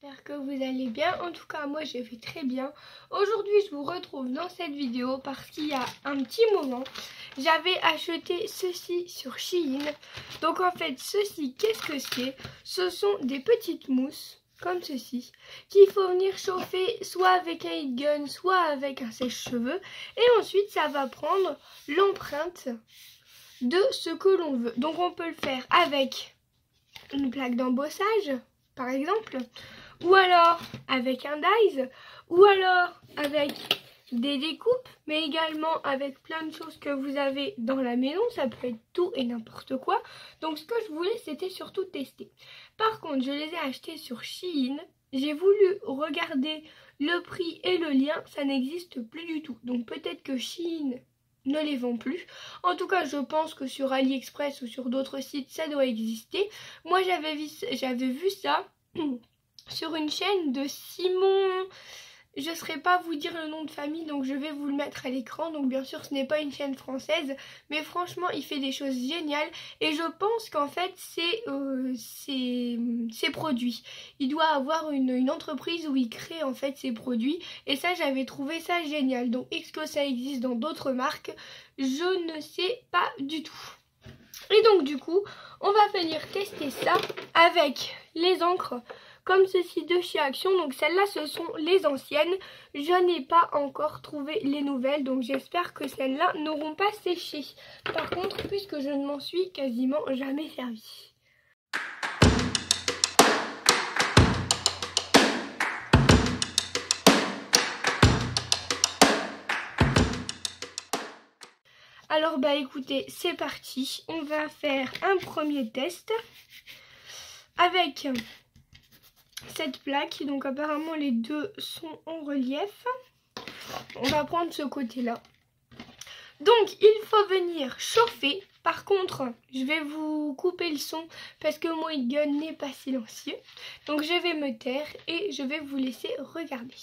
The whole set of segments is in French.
J'espère que vous allez bien. En tout cas, moi je vais très bien. Aujourd'hui, je vous retrouve dans cette vidéo parce qu'il y a un petit moment, j'avais acheté ceci sur Shein. Donc en fait, ceci, qu'est-ce que c'est? Ce sont des petites mousses comme ceci qu'il faut venir chauffer soit avec un heat gun, soit avec un sèche-cheveux. Et ensuite, ça va prendre l'empreinte de ce que l'on veut. Donc on peut le faire avec une plaque d'embossage, par exemple, ou alors avec un dies, ou alors avec des découpes, mais également avec plein de choses que vous avez dans la maison. Ça peut être tout et n'importe quoi. Donc ce que je voulais, c'était surtout tester. Par contre, je les ai achetés sur Shein. J'ai voulu regarder le prix et le lien, ça n'existe plus du tout. Donc peut-être que Shein ne les vend plus. En tout cas, je pense que sur AliExpress ou sur d'autres sites, ça doit exister. Moi, j'avais vu ça sur une chaîne de Simon. Je ne saurais pas vous dire le nom de famille, donc je vais vous le mettre à l'écran. Donc bien sûr, ce n'est pas une chaîne française, mais franchement, il fait des choses géniales. Et je pense qu'en fait, c'est produits. Il doit avoir une entreprise où il crée en fait ses produits. Et ça, j'avais trouvé ça génial. Donc, est-ce que ça existe dans d'autres marques? Je ne sais pas du tout. Et donc du coup, on va venir tester ça avec les encres comme ceci de chez Action. Donc celles-là, ce sont les anciennes. Je n'ai pas encore trouvé les nouvelles, donc j'espère que celles-là n'auront pas séché. Par contre, puisque je ne m'en suis quasiment jamais servi. Alors bah écoutez, c'est parti. On va faire un premier test avec cette plaque. Donc apparemment les deux sont en relief. On va prendre ce côté-là. Donc il faut venir chauffer. Par contre, je vais vous couper le son parce que mon heat gun n'est pas silencieux. Donc je vais me taire et je vais vous laisser regarder.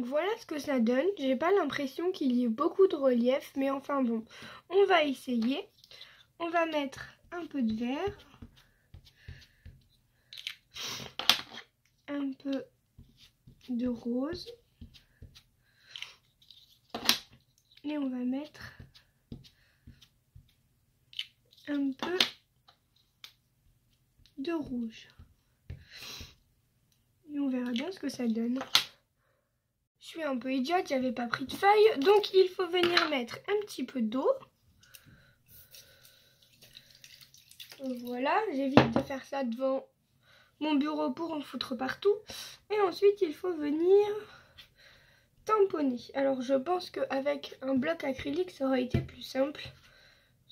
Voilà ce que ça donne. J'ai pas l'impression qu'il y ait beaucoup de relief, mais enfin bon, on va essayer. On va mettre un peu de vert, un peu de rose, et on va mettre un peu de rouge. Et on verra bien ce que ça donne. Je suis un peu idiote, j'avais pas pris de feuilles, donc il faut venir mettre un petit peu d'eau. Voilà, j'évite de faire ça devant mon bureau pour en foutre partout. Et ensuite, il faut venir tamponner. Alors, je pense qu'avec un bloc acrylique, ça aurait été plus simple.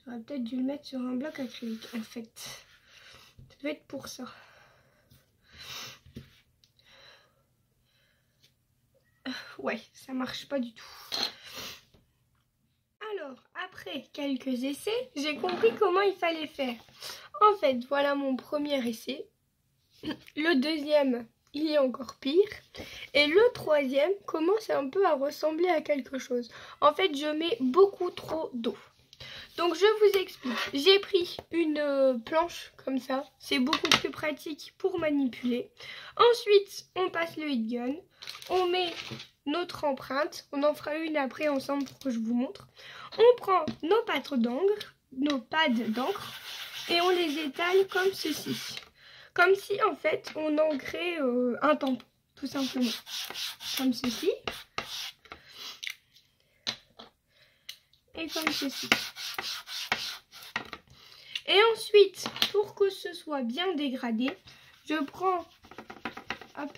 J'aurais peut-être dû le mettre sur un bloc acrylique, en fait. Ça devait être pour ça. Ouais, ça marche pas du tout. Alors, après quelques essais, j'ai compris comment il fallait faire. En fait, voilà mon premier essai. Le deuxième, il est encore pire. Et le troisième commence un peu à ressembler à quelque chose. En fait, je mets beaucoup trop d'eau. Donc, je vous explique. J'ai pris une planche comme ça. C'est beaucoup plus pratique pour manipuler. Ensuite, on passe le heat gun. On met notre empreinte. On en fera une après ensemble pour que je vous montre. On prend nos pads d'encre et on les étale comme ceci. Comme si en fait on ancrait un tampon, tout simplement. Comme ceci. Et comme ceci. Et ensuite, pour que ce soit bien dégradé, je prends hop,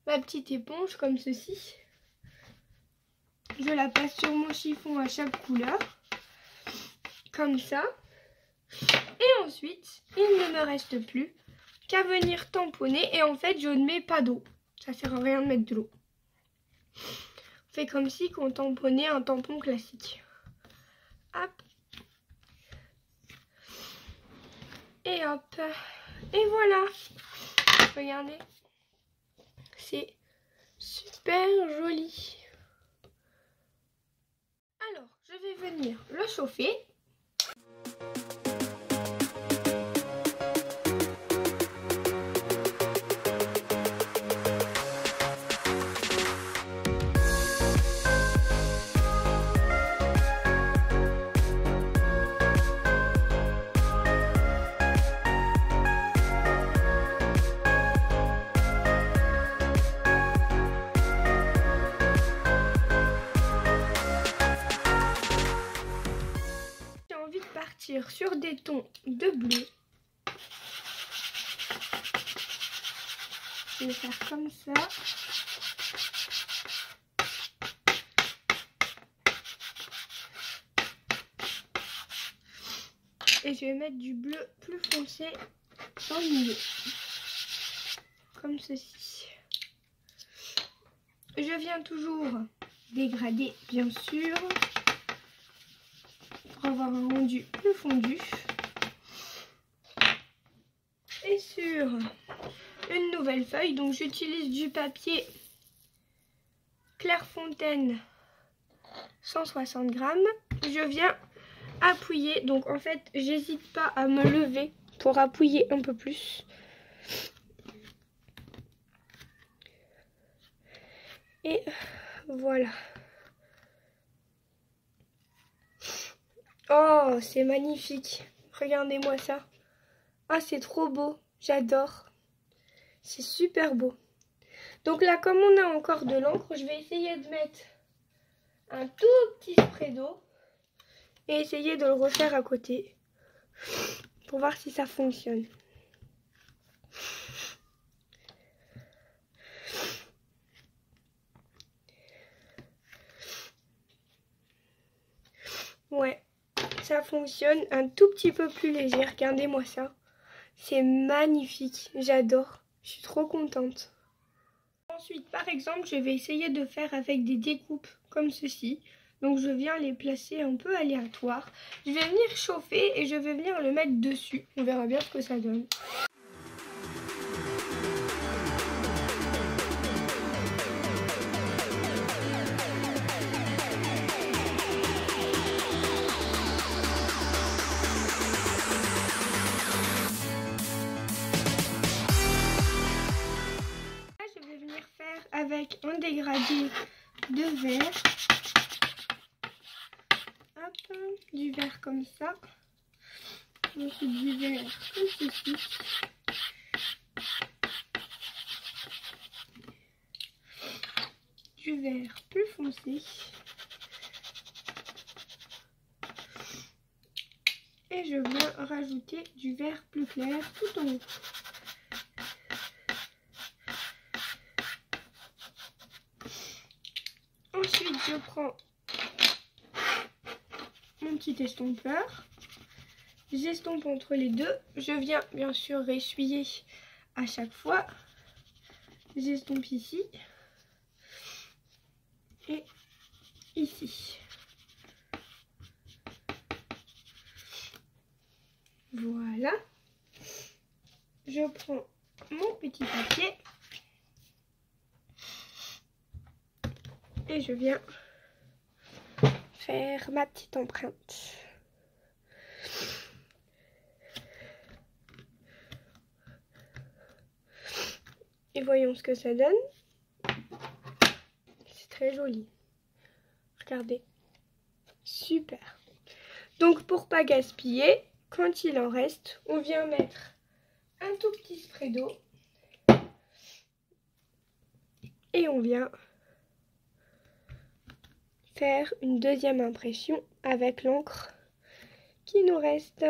ma petite éponge comme ceci. Je la passe sur mon chiffon à chaque couleur. Comme ça. Et ensuite, il ne me reste plus qu'à venir tamponner. Et en fait, je ne mets pas d'eau. Ça sert à rien de mettre de l'eau. On fait comme si on tamponnait un tampon classique. Hop. Et hop. Et voilà. Regardez. C'est super joli. Alors, je vais venir le chauffer. Sur des tons de bleu. Je vais faire comme ça. Et je vais mettre du bleu plus foncé dans le milieu. Comme ceci. Je viens toujours dégrader, bien sûr, pour avoir un rendu plus fondu. Et sur une nouvelle feuille, donc j'utilise du papier Clairefontaine 160 grammes. Je viens appuyer, donc en fait j'hésite pas à me lever pour appuyer un peu plus. Et voilà. Oh, c'est magnifique. Regardez-moi ça. Ah, c'est trop beau. J'adore. C'est super beau. Donc là, comme on a encore de l'encre, je vais essayer de mettre un tout petit spray d'eau et essayer de le refaire à côté pour voir si ça fonctionne. Ouais, ça fonctionne un tout petit peu plus léger. Regardez-moi ça. C'est magnifique. J'adore. Je suis trop contente. Ensuite, par exemple, je vais essayer de faire avec des découpes comme ceci. Donc, je viens les placer un peu aléatoires. Je vais venir chauffer et je vais venir le mettre dessus. On verra bien ce que ça donne. Avec un dégradé de verre, hop, du verre comme ça, ensuite du verre comme ceci, du verre plus foncé et je viens rajouter du verre plus clair tout en haut. Ensuite, je prends mon petit estompeur, j'estompe entre les deux, je viens bien sûr essuyer à chaque fois, j'estompe ici et ici. Voilà, je prends mon petit papier et je viens faire ma petite empreinte. Et voyons ce que ça donne. C'est très joli. Regardez. Super. Donc pour pas gaspiller, quand il en reste, on vient mettre un tout petit spray d'eau. Et on vient faire une deuxième impression avec l'encre qui nous reste.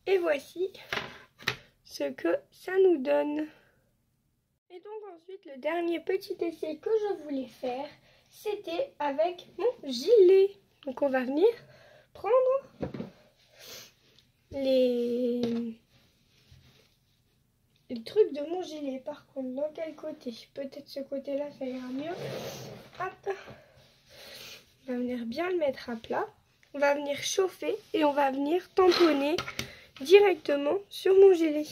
Et voici ce que ça nous donne. Et donc ensuite, le dernier petit essai que je voulais faire, c'était avec mon gilet. Donc on va venir prendre les trucs de mon gilet. Par contre, dans quel côté? Peut-être ce côté-là, ça ira mieux. Hop. On va venir bien le mettre à plat. on va venir chauffer et on va venir tamponner directement sur mon gelé.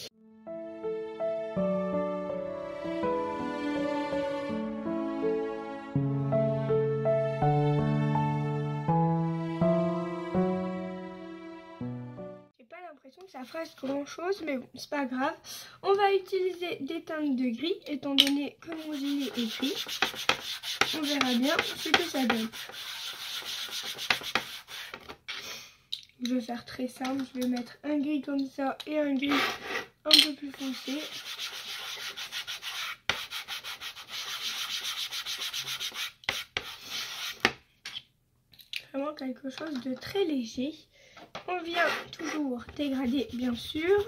Que ça fasse grand chose, mais bon, c'est pas grave. On va utiliser des teintes de gris étant donné que mon gilet est gris. On verra bien ce que ça donne. Je vais faire très simple, je vais mettre un gris comme ça et un gris un peu plus foncé. Vraiment quelque chose de très léger. On vient toujours dégrader bien sûr.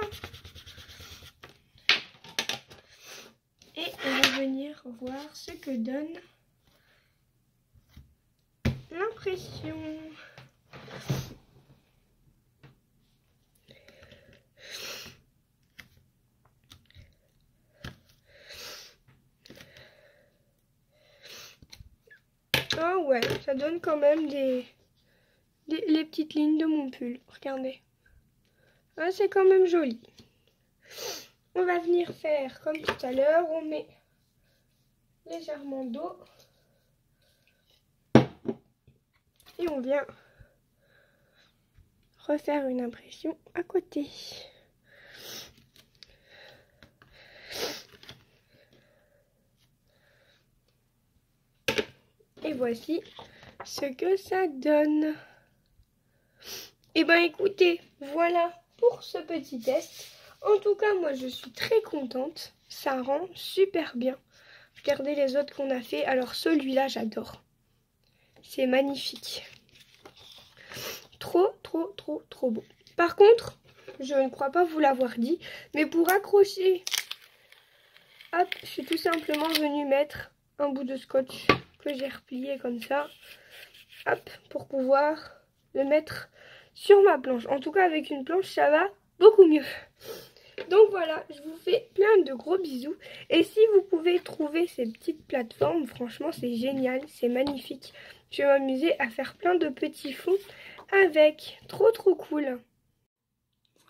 Et on va venir voir ce que donne l'impression. Ah ouais, ça donne quand même les petites lignes de mon pull. Regardez. Ah, c'est quand même joli. On va venir faire comme tout à l'heure. On met légèrement d'eau. Et on vient refaire une impression à côté. Et voici ce que ça donne. Et ben écoutez, voilà pour ce petit test. En tout cas, moi je suis très contente. Ça rend super bien. Regardez les autres qu'on a fait. Alors celui-là, j'adore. C'est magnifique. Trop, trop, trop, trop beau. Par contre, je ne crois pas vous l'avoir dit, mais pour accrocher, hop, je suis tout simplement venue mettre un bout de scotch que j'ai replié comme ça. Hop, pour pouvoir le mettre sur ma planche. En tout cas, avec une planche, ça va beaucoup mieux. Donc voilà, je vous fais plein de gros bisous. Et si vous pouvez trouver ces petites plateformes, franchement, c'est génial, c'est magnifique. Je vais m'amuser à faire plein de petits fonds avec. Trop, trop cool.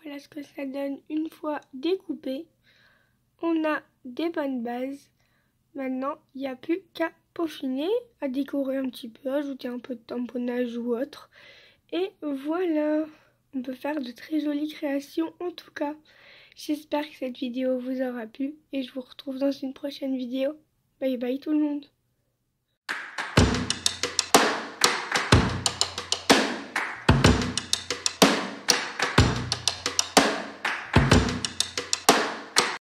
Voilà ce que ça donne une fois découpé. On a des bonnes bases. Maintenant, il n'y a plus qu'à peaufiner, à décorer un petit peu, ajouter un peu de tamponnage ou autre. Et voilà, on peut faire de très jolies créations en tout cas. J'espère que cette vidéo vous aura plu et je vous retrouve dans une prochaine vidéo. Bye bye tout le monde.